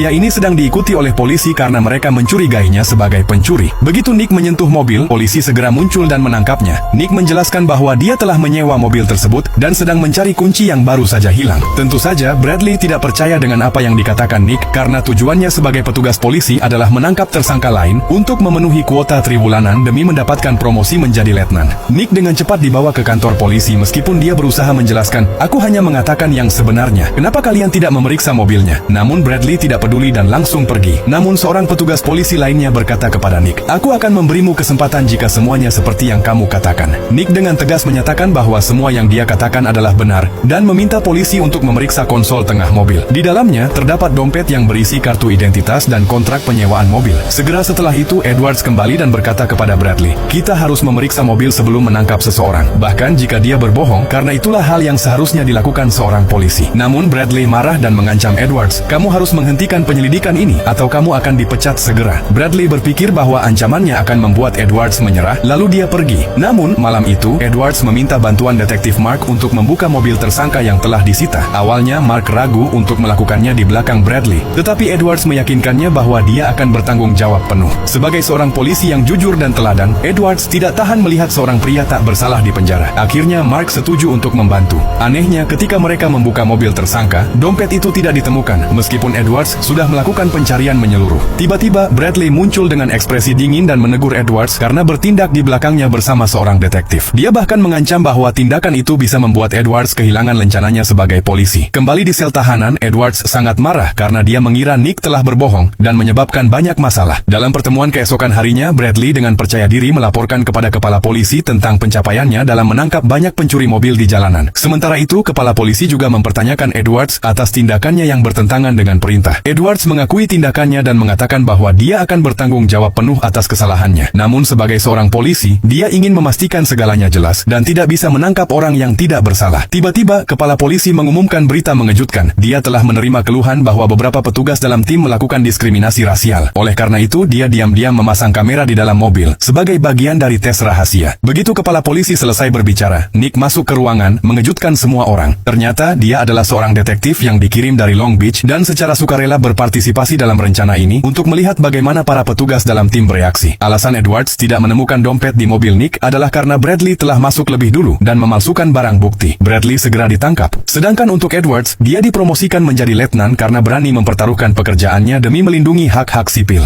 Pria ini sedang diikuti oleh polisi karena mereka mencurigainya sebagai pencuri. Begitu Nick menyentuh mobil, polisi segera muncul dan menangkapnya. Nick menjelaskan bahwa dia telah menyewa mobil tersebut dan sedang mencari kunci yang baru saja hilang. Tentu saja, Bradley tidak percaya dengan apa yang dikatakan Nick karena tujuannya sebagai petugas polisi adalah menangkap tersangka lain untuk memenuhi kuota triwulanan demi mendapatkan promosi menjadi letnan. Nick dengan cepat dibawa ke kantor polisi meskipun dia berusaha menjelaskan, "Aku hanya mengatakan yang sebenarnya. Kenapa kalian tidak memeriksa mobilnya?" Namun Bradley tidak peduli dan langsung pergi. Namun seorang petugas polisi lainnya berkata kepada Nick, "Aku akan memberimu kesempatan jika semuanya seperti yang kamu katakan." Nick dengan tegas menyatakan bahwa semua yang dia katakan adalah benar dan meminta polisi untuk memeriksa konsol tengah mobil. Di dalamnya terdapat dompet yang berisi kartu identitas dan kontrak penyewaan mobil. Segera setelah itu Edwards kembali dan berkata kepada Bradley, "Kita harus memeriksa mobil sebelum menangkap seseorang, bahkan jika dia berbohong, karena itulah hal yang seharusnya dilakukan seorang polisi." Namun Bradley marah dan mengancam Edwards, "Kamu harus menghentikan penyelidikan ini atau kamu akan dipecat segera." Bradley berpikir bahwa ancamannya akan membuat Edwards menyerah, lalu dia pergi. Namun malam itu Edwards meminta bantuan detektif Mark untuk membuka mobil tersangka yang telah disita. Awalnya Mark ragu untuk melakukannya di belakang Bradley, tetapi Edwards meyakinkannya bahwa dia akan bertanggung jawab penuh. Sebagai seorang polisi yang jujur dan teladan, Edwards tidak tahan melihat seorang pria tak bersalah di penjara. Akhirnya Mark setuju untuk membantu. Anehnya, ketika mereka membuka mobil tersangka, dompet itu tidak ditemukan, meskipun Edwards sudah melakukan pencarian menyeluruh. Tiba-tiba Bradley muncul dengan ekspresi dingin dan menegur Edwards karena bertindak di belakangnya bersama seorang detektif. Dia bahkan mengancam bahwa tindakan itu bisa membuat Edwards kehilangan lencananya sebagai polisi. Kembali di sel tahanan, Edwards sangat marah karena dia mengira Nick telah berbohong dan menyebabkan banyak masalah. Dalam pertemuan keesokan harinya, Bradley dengan percaya diri melaporkan kepada kepala polisi tentang pencapaiannya dalam menangkap banyak pencuri mobil di jalanan. Sementara itu, kepala polisi juga mempertanyakan Edwards atas tindakannya yang bertentangan dengan perintah. Edwards mengakui tindakannya dan mengatakan bahwa dia akan bertanggung jawab penuh atas kesalahannya. Namun sebagai seorang polisi, dia ingin memastikan segalanya jelas dan tidak bisa menangkap orang yang tidak bersalah. Tiba-tiba, kepala polisi mengumumkan berita mengejutkan. Dia telah menerima keluhan bahwa beberapa petugas dalam tim melakukan diskriminasi rasial. Oleh karena itu, dia diam-diam memasang kamera di dalam mobil sebagai bagian dari tes rahasia. Begitu kepala polisi selesai berbicara, Nick masuk ke ruangan, mengejutkan semua orang. Ternyata dia adalah seorang detektif yang dikirim dari Long Beach dan secara sukarela berpartisipasi dalam rencana ini untuk melihat bagaimana para petugas dalam tim bereaksi. Alasan Edwards tidak menemukan dompet di mobil Nick adalah karena Bradley telah masuk lebih dulu dan memalsukan barang bukti. Bradley segera ditangkap. Sedangkan untuk Edwards, dia dipromosikan menjadi letnan karena berani mempertaruhkan pekerjaannya demi melindungi hak-hak sipil.